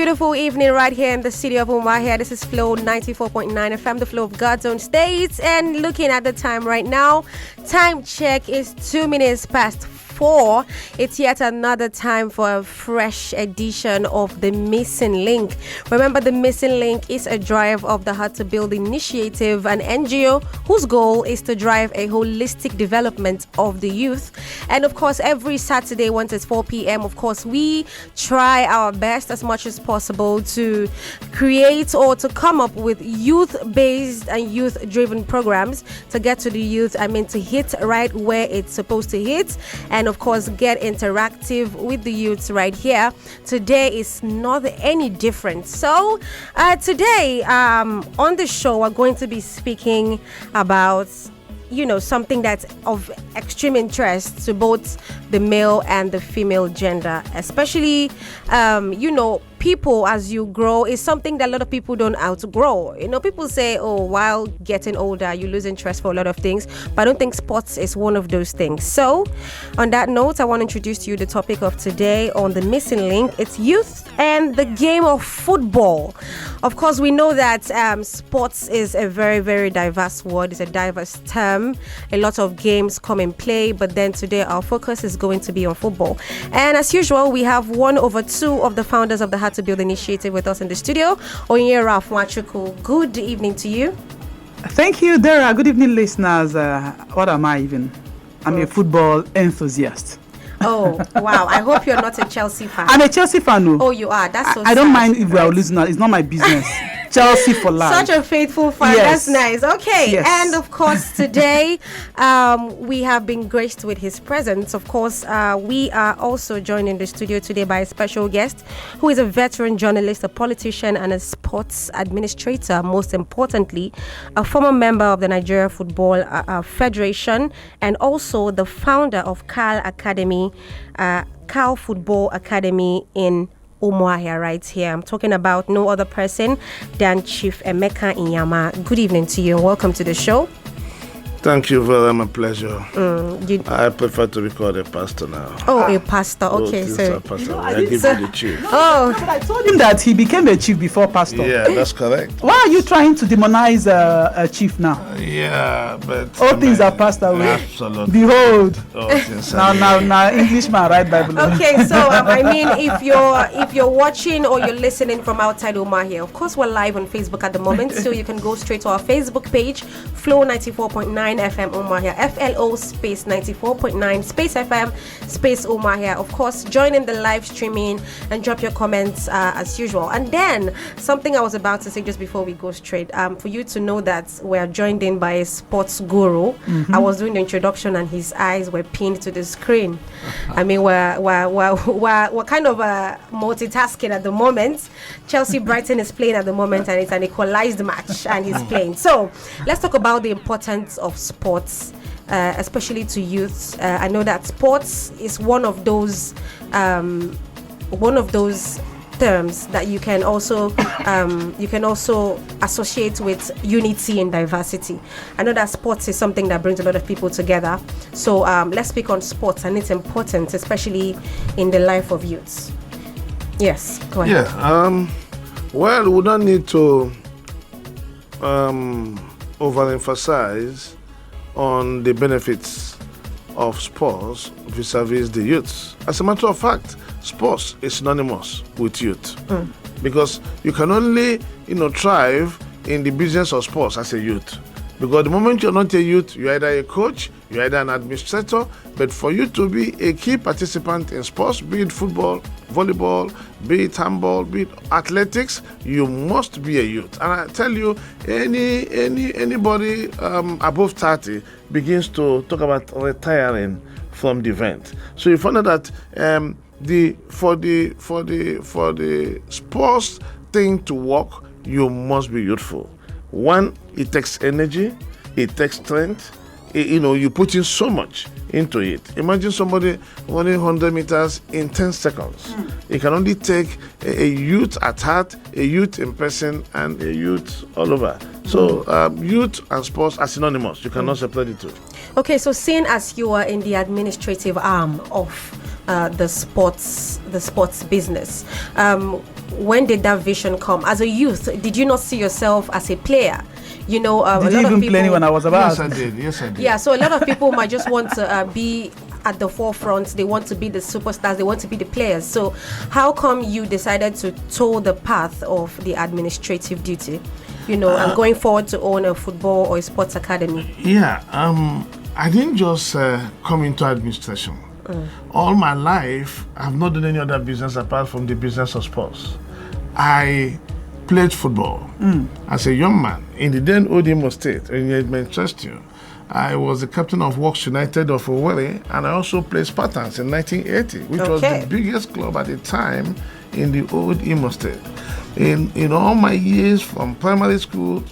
beautiful evening right here in the city of Umuahia. This is Flow 94.9 FM, the flow of God's own states. And looking at the time right now, time check is 2 minutes past 4. It's yet another time for a fresh edition of The Missing Link. Remember, The Missing Link is a drive of the Heart to Build initiative, an NGO whose goal is to drive a holistic development of the youth. And of course, every Saturday, once it's 4 p.m., of course, we try our best as much as possible to create or to come up with youth-based and youth-driven programs to get to the youth, to hit right where it's supposed to hit. And of course, get interactive with the youths right here. Today is not any different. So today on the show, we're going to be speaking about something that's of extreme interest to both the male and the female gender, especially people as you grow is something that a lot of people don't outgrow. People say, while getting older, you lose interest for a lot of things, but I don't think sports is one of those things. So, on that note, I want to introduce to you the topic of today on The Missing Link. It's youth and the game of football. Of course, we know that sports is a very, very diverse word. It's a diverse term. A lot of games come in play, but then today our focus is going to be on football. And as usual, we have 1/2 of the founders of the Heart to Build initiative with us in the studio. Onyera Nwachuku, good evening to you. Thank you, Dara. Good evening, listeners. What am I even? I'm a football enthusiast. Oh, wow. I hope you're not a Chelsea fan. I'm a Chelsea fan. Oh, you are. That's so I don't mind if we are losing. It's not my business. Chelsea for life. Such a faithful fan. Yes. That's nice. Okay. Yes. And of course, today we have been graced with his presence. Of course, we are also joined in the studio today by a special guest who is a veteran journalist, a politician, and a sports administrator. Most importantly, a former member of the Nigeria Football Federation, and also the founder of CAL Academy, CAL Football Academy in Umuahia right here. I'm talking about no other person than Chief Emeka Inyama. Good evening to you and welcome to the show. Thank you, very much. Pleasure. I prefer to be called a pastor now. Oh, a pastor. Okay, so pastor. I give you the chief. Oh, But I told him that he became a chief before pastor. Yeah, that's correct. Why are you trying to demonize a chief now? Yeah, but All things are passed away. Absolutely. Behold. All things are Now, Englishman write Bible. okay. So if you're watching or you're listening from outside Umuahia, of course we're live on Facebook at the moment, so you can go straight to our Facebook page, Flow 94.9 FM Umuahia, FLO space 94.9 space FM space Umuahia. Of course, join in the live streaming and drop your comments as usual. And then something I was about to say just before we go straight, for you to know that we're joined in by a sports guru. I was doing the introduction and his eyes were pinned to the screen. We're kind of multitasking at the moment. Chelsea Brighton is playing at the moment, and it's an equalized match, and he's playing. So let's talk about the importance of sports, especially to youths. I know that sports is one of those terms that you can also associate with unity and diversity. I know that sports is something that brings a lot of people together. So let's speak on sports and its importance, especially in the life of youths. Yes, go ahead. Yeah. Well, we don't need to overemphasize on the benefits of sports vis-a-vis the youths. As a matter of fact, sports is synonymous with youth because you can only thrive in the business of sports as a youth. Because the moment you're not a youth, you're either a coach, you're either an administrator, but for you to be a key participant in sports, be it football, volleyball, be it handball, be it athletics, you must be a youth. And I tell you, anybody above 30 begins to talk about retiring from the event. So you find out that for the sports thing to work, you must be youthful. One, it takes energy, it takes strength. You put in so much into it. Imagine somebody running 100 meters in 10 seconds. It can only take a youth at heart, a youth in person, and a youth all over. So youth and sports are synonymous. You cannot separate the two. Okay, so seeing as you are in the administrative arm of the sports business, when did that vision come? As a youth, did you not see yourself as a player? You know, a Did lot you of even people, play any when I was about? Yes, I did. Yes, I did. Yeah, so a lot of people might just want to be at the forefront. They want to be the superstars. They want to be the players. So how come you decided to toe the path of the administrative duty, you know, and going forward to own a football or a sports academy? Yeah, I didn't just come into administration. All my life, I've not done any other business apart from the business of sports. I played football as a young man in the then old Imo State in Manchester. I was the captain of Works United of Owerri, and I also played Spartans in 1980, which was the biggest club at the time in the old Imo State. In all my years from primary school,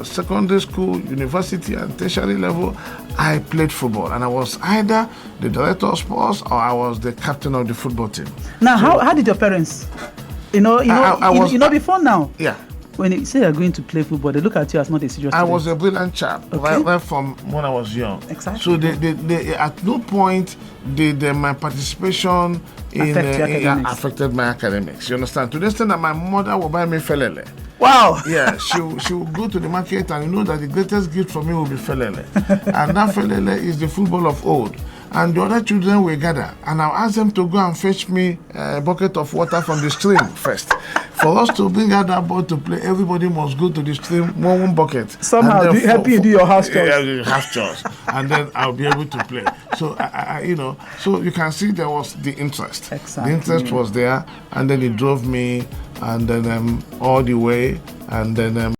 secondary school, university, and tertiary level, I played football, and I was either the director of sports or I was the captain of the football team. Now, how did your parents? Before now. Yeah. When you say you're going to play football, they look at you as not a serious student. I was a brilliant chap, right from when I was young. Exactly. So they at no point did my participation affected my academics. You understand? To the extent that my mother would buy me felele. Wow. Yeah, she will go to the market and you know that the greatest gift for me will be felele. And that felele is the football of old. And the other children will gather, and I'll ask them to go and fetch me a bucket of water from the stream first. For us to bring out that ball to play, everybody must go to the stream, one bucket. Somehow, help you do your house chores. Yeah, house chores. And then I'll be able to play. So, so you can see there was the interest. Exactly. The interest was there, and then it drove me, and then all the way, and then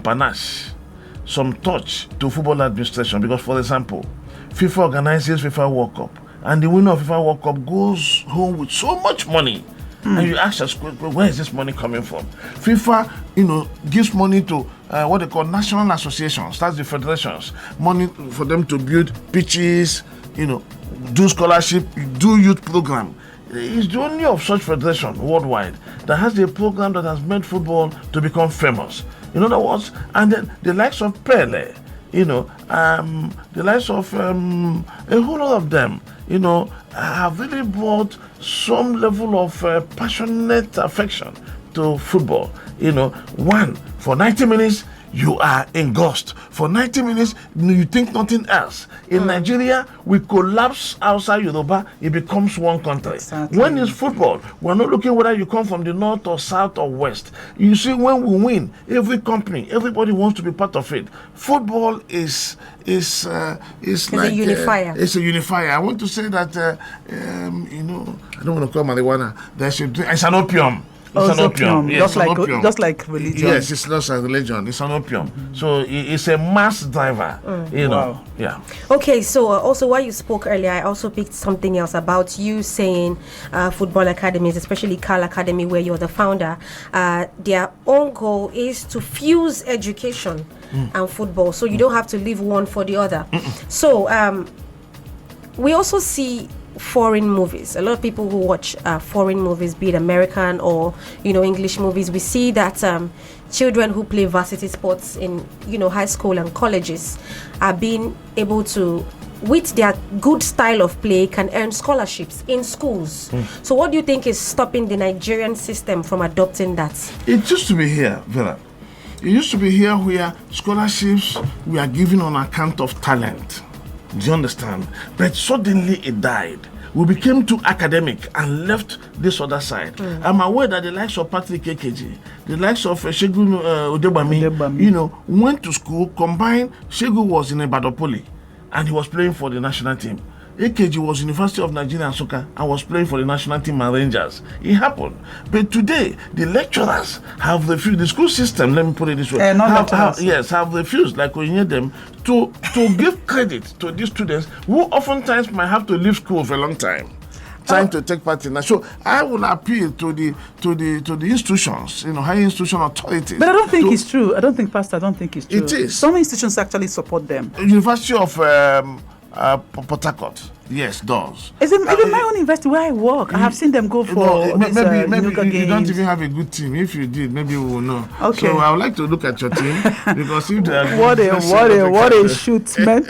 panache, some touch to football administration. Because, for example, FIFA organizes FIFA World Cup, and the winner of FIFA World Cup goes home with so much money. And you ask us, where is this money coming from? FIFA, gives money to what they call national associations, that's the federations, money for them to build pitches, do scholarship, do youth program. It's the only of such federation worldwide that has a program that has made football to become famous. In other words, and then the likes of Pele, the likes of a whole lot of them, have really brought some level of passionate affection to football. One, for 90 minutes, you are engrossed. For 90 minutes, you think nothing else. In Nigeria, we collapse outside Yoruba, it becomes one country. Exactly. When it's football, we're not looking whether you come from the north or south or west. You see, when we win, everybody wants to be part of it. Football is like a unifier. It's a unifier. I want to say that, I don't want to call marijuana. It's an opium. It's an opium. Yes, just like religion. Yes, it's not like religion. It's an opium. So it's a mass driver. Wow. Yeah. Okay, so also while you spoke earlier, I also picked something else about you saying football academies, especially Cal Academy, where you're the founder. Their own goal is to fuse education and football, so you don't have to leave one for the other. So we also see foreign movies. A lot of people who watch foreign movies, be it American or English movies, we see that children who play varsity sports in high school and colleges are being able to, with their good style of play, can earn scholarships in schools. So what do you think is stopping the Nigerian system from adopting that? It used to be here, Vera. It used to be here where scholarships were given on account of talent. Do you understand? But suddenly it died. We became too academic and left this other side. I'm aware that the likes of Patrick Ekeji, the likes of Segun Odebami, went to school, combined. Segun was in Ibadan and he was playing for the national team. Ekeji was University of Nigeria and Soka and was playing for the national team and Rangers. It happened. But today, the lecturers have refused, the school system, let me put it this way, have refused, like we hear them, to give credit to these students who oftentimes might have to leave school for a long time, trying to take part in that. So I will appeal to the institutions, higher institution authorities. But I don't think it's true. I don't think it's true. It is. Some institutions actually support them. University of Port Harcourt, yes, does. Even my own university where I work, I have seen them go for maybe you don't games. even have a good team. If you did, maybe we will know. Okay. So I would like to look at your team because if what a shoot, man.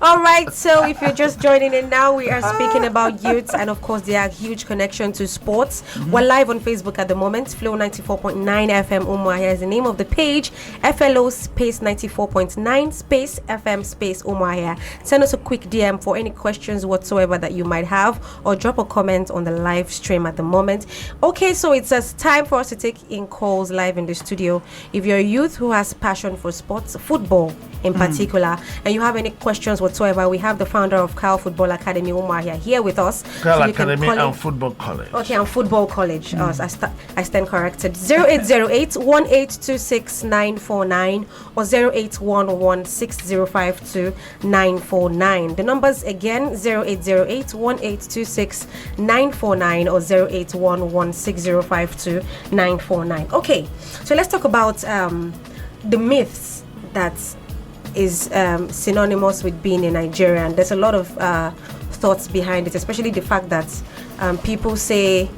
All right, so if you're just joining in now, we are speaking about youths, and of course, there are huge connection to sports. We're live on Facebook at the moment. Flow 94.9 FM Umuahia is the name of the page. FLO space 94.9 space FM space Umuahia. Send us a quick DM for any questions whatsoever that you might have, or drop a comment on the live stream at the moment. Okay, so it's time for us to take in calls live in the studio. If you're a youth who has passion for sports, football in particular, and you have any questions whatsoever, we have the founder of Kyle Football Academy, Umuahia, here with us. Kyle Academy and Football College. Okay, and Football College. I stand corrected. 0808 1826 949 or 0811 6052 949. The numbers again: 0808 1826 949 or 0811 6052 949. Okay, so let's talk about the myths that is synonymous with being a Nigerian. There's a lot of thoughts behind it, especially the fact that people say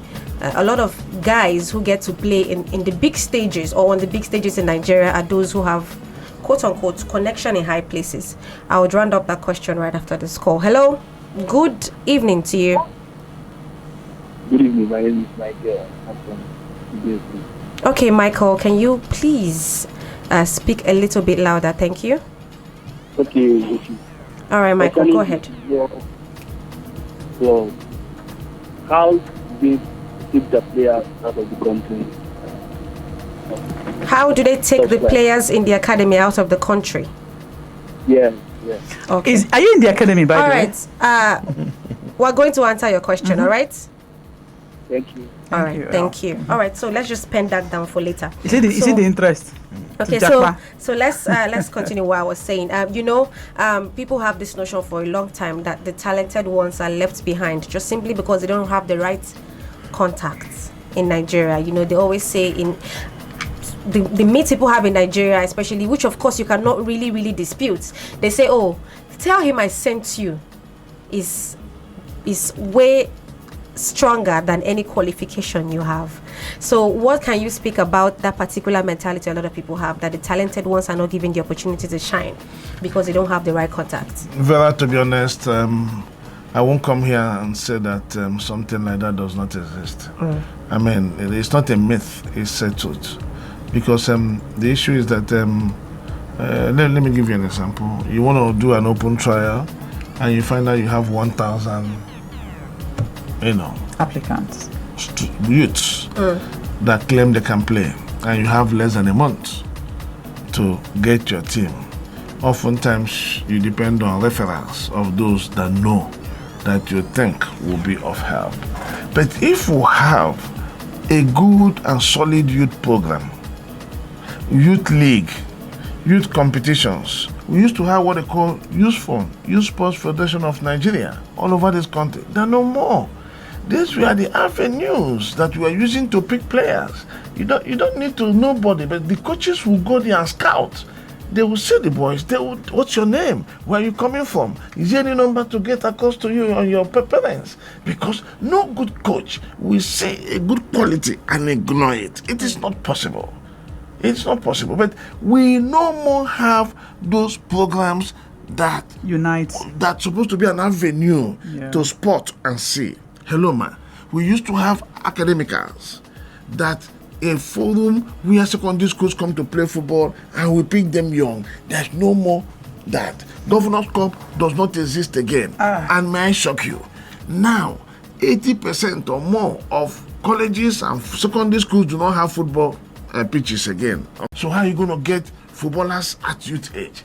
a lot of guys who get to play in the big stages or on the big stages in Nigeria are those who have quote-unquote connection in high places. I would round up that question right after this call. Hello, good evening to you. Good evening, my name is Michael. I'm from BSC. Okay, Michael, can you please speak a little bit louder? Thank you. Okay. All right, Michael, go ahead. So, how did keep the players out of the country? How do they take the players in the academy out of the country? Yes. Okay. Are you in the academy, by the way? All right. We're going to answer your question, all right? Thank you. All right, thank you. All right, so let's just pen that down for later. Is it the interest? Okay, so let's continue what I was saying. People have this notion for a long time that the talented ones are left behind just simply because they don't have the right contacts in Nigeria. They always say in the myth people have in Nigeria, especially, which of course you cannot really dispute. They say, "Oh, tell him I sent you," is way stronger than any qualification you have. So what can you speak about that particular mentality a lot of people have, that the talented ones are not given the opportunity to shine because they don't have the right contacts? Vera, to be honest, I won't come here and say that something like that does not exist. I mean, it's not a myth, it's a truth. Because the issue is that, let me give you an example. You want to do an open trial and you find out you have 1,000 applicants, youths that claim they can play, and you have less than a month to get your team. Oftentimes you depend on referrals of those that know that you think will be of help. But if we have a good and solid youth program, youth league, youth competitions, we used to have what they call Youth Fund, Youth Sports Federation of Nigeria, all over this country. There are no more. These were the avenues that we are using to pick players. You don't need to know nobody, but the coaches will go there and scout. They will see the boys. What's your name? Where are you coming from? Is there any number to get across to you on your parents? Because no good coach will see a good quality and ignore it. It is not possible. It's not possible. But we no more have those programs that unite. That's supposed to be an avenue to sport and see. Hello, man. We used to have academicals, that a forum where secondary schools come to play football and we pick them young. There's no more that. Governor's Cup does not exist again. And may I shock you, now 80% or more of colleges and secondary schools do not have football pitches again. So how are you going to get footballers at youth age?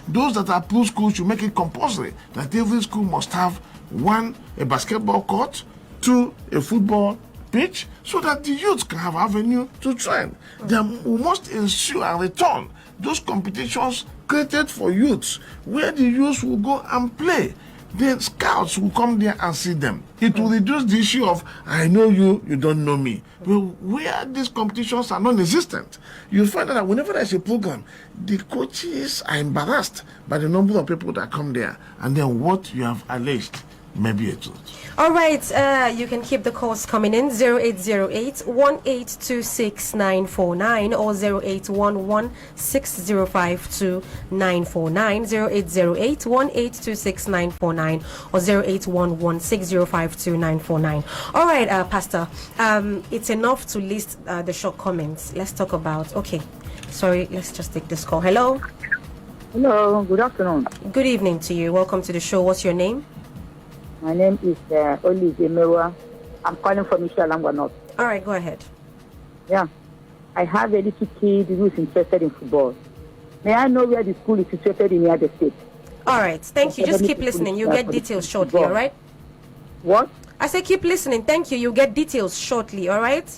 Those that are pro schools should make it compulsory that every school must have one, a basketball court, two, a football pitch, so that the youth can have avenue to train. Then we must ensure and return those competitions created for youths, where the youths will go and play. The scouts will come there and see them. It will reduce the issue of, I know you, you don't know me. Well, where these competitions are non-existent, you'll find that whenever there's a program, the coaches are embarrassed by the number of people that come there. And then what you have alleged, may be a truth. All right, you can keep the calls coming in 0808 1826949 or 0811 605 2949, 0808 1826949 or 0811 605 2949. All right, Pastor, it's enough to list the short comments. Let's talk about, sorry, let's just take this call. Hello. Hello, good afternoon. Good evening to you. Welcome to the show. What's your name? My name is Olivier Mewa. I'm calling from Ishalangwa North. All right, go ahead. Yeah. I have a little kid who is interested in football. May I know where the school is situated in the state? All right, thank you. Just keep listening. You'll get details shortly, all right? What? I say keep listening. Thank you. You'll get details shortly, all right?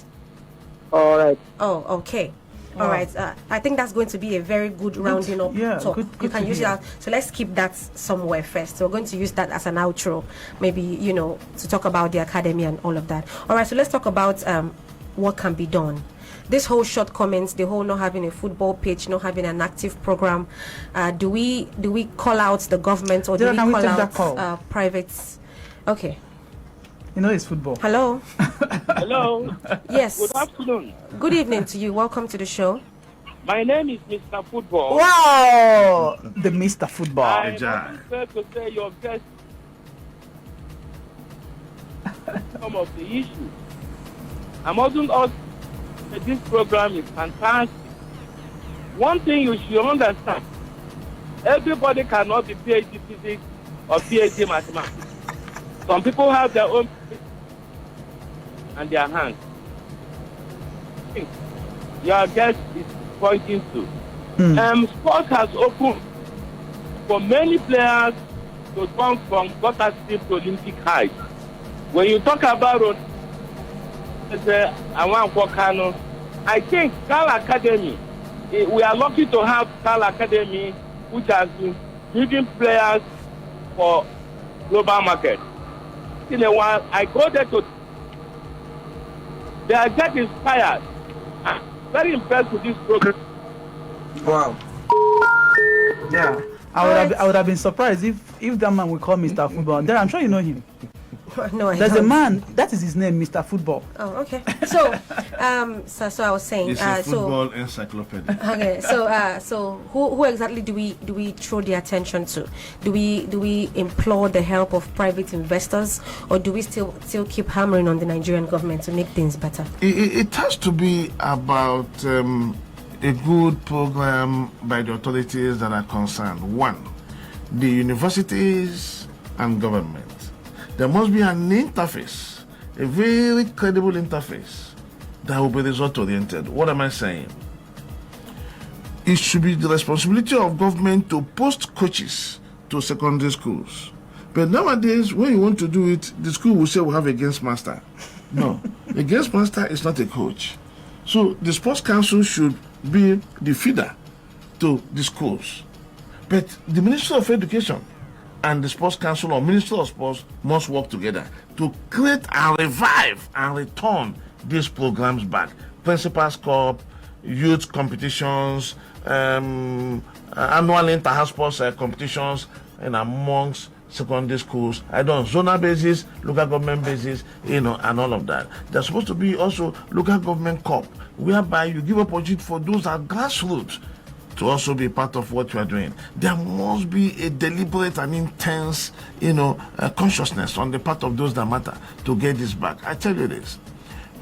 All right. Oh, okay. All right. I think that's going to be a very good rounding up talk. Good You can use that. So let's keep that somewhere first. So we're going to use that as an outro, maybe, to talk about the academy and all of that. All right. So let's talk about what can be done. This whole short comments, the whole not having a football pitch, not having an active program. Do we call out the government or do we call out privates? Okay. It's football. Hello. Hello. Yes. Good afternoon. Good evening to you. Welcome to the show. My name is Mr. Football. Wow! The Mr. Football. I prefer to say your guest some of the issues. I mustn't also say this program is fantastic. One thing you should understand, everybody cannot be PhD physics or PhD mathematics. Some people have their own and their hands. Your guest is pointing to. Sports has opened for many players to come from gutter steep to Olympic height. When you talk about I think Cal Academy, we are lucky to have Cal Academy, which has been building players for global market. In a while, I go there they are get inspired. I'm very impressed with this program. Wow. Yeah. I would have been surprised if that man would call Mr. Football. I'm sure you know him. No, I There's don't. a man, that is his name, Mr. Football. Oh, okay. So, so I was saying, It's a football encyclopedia. okay. So who exactly do we throw the attention to? Do we implore the help of private investors, or do we still keep hammering on the Nigerian government to make things better? It has to be about a good program by the authorities that are concerned. One, the universities and government. There must be an interface, a very credible interface that will be result-oriented. What am I saying? It should be the responsibility of government to post coaches to secondary schools. But nowadays, when you want to do it, the school will say we have a games master. No, a games master is not a coach. So the sports council should be the feeder to the schools. But the Ministry of Education and the Sports Council or Ministry of Sports must work together to create and revive and return these programs back. Principals Cup, youth competitions, annual inter-house sports competitions, and amongst secondary schools, zonal basis, local government basis, and all of that. There's supposed to be also local government cup, whereby you give opportunity for those at grassroots to also be part of what you are doing. There must be a deliberate and intense, consciousness on the part of those that matter to get this back. I tell you this,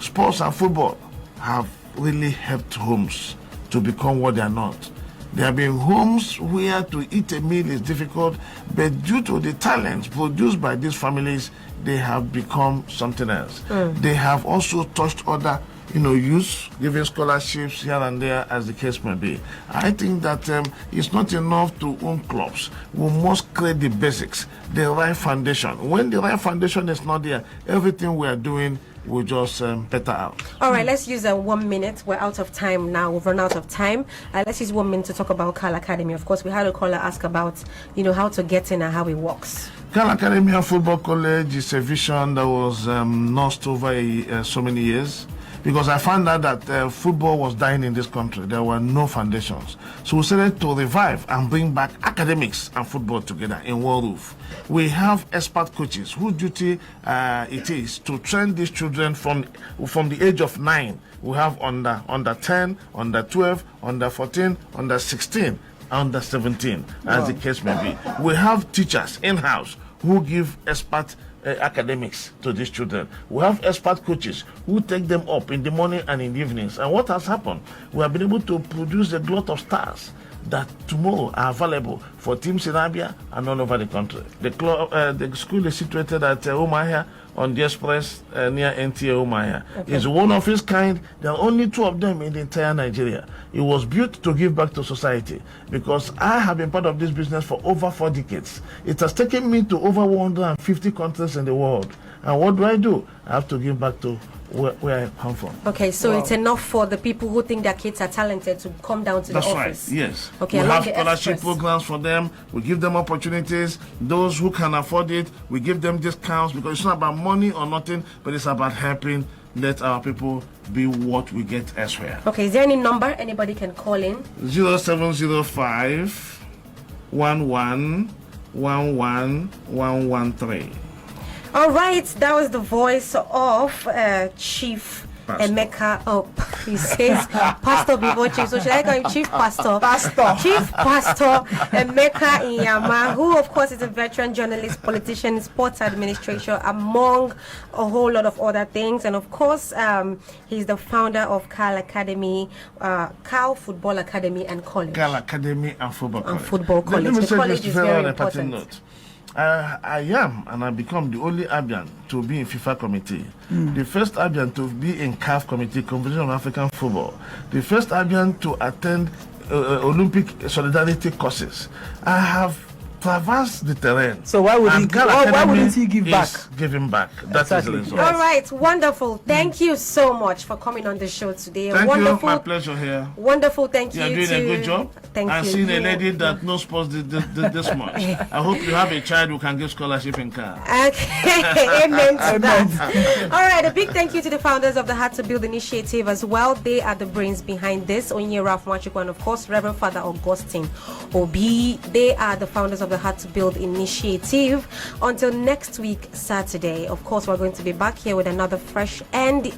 sports and football have really helped homes to become what they are not. There have been homes where to eat a meal is difficult, but due to the talents produced by these families, they have become something else. They have also touched other youth, giving scholarships here and there as the case may be. I think that it's not enough to own clubs. We must create the basics, the right foundation. When the right foundation is not there, everything we are doing will just peter out. All right, let's use 1 minute. We're out of time now. We've run out of time. Let's use 1 minute to talk about Cal Academy. Of course, we had a caller ask about, how to get in and how it works. Cal Academy Football College is a vision that was nursed over so many years. because I found out that football was dying in this country. There were no foundations. So we started to revive and bring back academics and football together in one roof. We have expert coaches whose duty it is to train these children from the age of 9. We have under 10, under 12, under 14, under 16, under 17, as the case may be. We have teachers in-house who give expert academics to these children. We have expert coaches who take them up in the morning and in the evenings. And what has happened? We have been able to produce a lot of stars that tomorrow are available for teams in Abia and all over the country. The school is situated at Umuahia on the express near NTA Umuahia. It's one of its kind. There are only 2 of them in the entire Nigeria. It was built to give back to society because I have been part of this business for over 4 decades. It has taken me to over 150 countries in the world. And what do? I have to give back to where I come from. Okay, so it's enough for the people who think their kids are talented to come down to That's the office. Right, yes. Okay, we have scholarship programs for them. We give them opportunities. Those who can afford it, we give them discounts because it's not about money or nothing, but it's about helping let our people be what we get elsewhere. Okay, is there any number anybody can call in? 0705 11 11 113. All right, that was the voice of Chief Pastor. Emeka. Oh, he says Pastor before Chief. So should I call him Chief Pastor? Chief Pastor Emeka Inyama, who of course is a veteran journalist, politician, sports administrator, among a whole lot of other things. And of course, he's the founder of Cal Academy, Cal Football Academy and College. Cal Academy and Football College. Let me say the college this is very very on a parting important. note. I am and I become the only Abian to be in FIFA committee, the first Abian to be in CAF committee, Confederation of African Football, the first Abian to attend Olympic solidarity courses. I have traversed the terrain. So why wouldn't he give back? Giving back. That is the result. All right, wonderful. Thank you so much for coming on the show today. Thank wonderful, you. My pleasure here. Wonderful. Thank you. You're doing a good job. Thank I've you. seen a lady that knows sports this much. I hope you have a child who can give scholarship in car. Okay, amen to that. All right, a big thank you to the founders of the Heart to Build initiative as well. They are the brains behind this. Onye Ralph Machukwu and of course Reverend Father Augustine Obi. They are the founders of the Heart to Build initiative. Until next week, Saturday, of course, we're going to be back here with another fresh and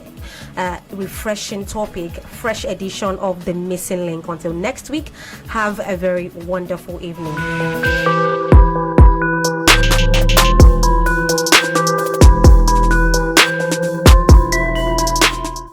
refreshing topic, fresh edition of The Missing Link. Until next week, have a very wonderful evening.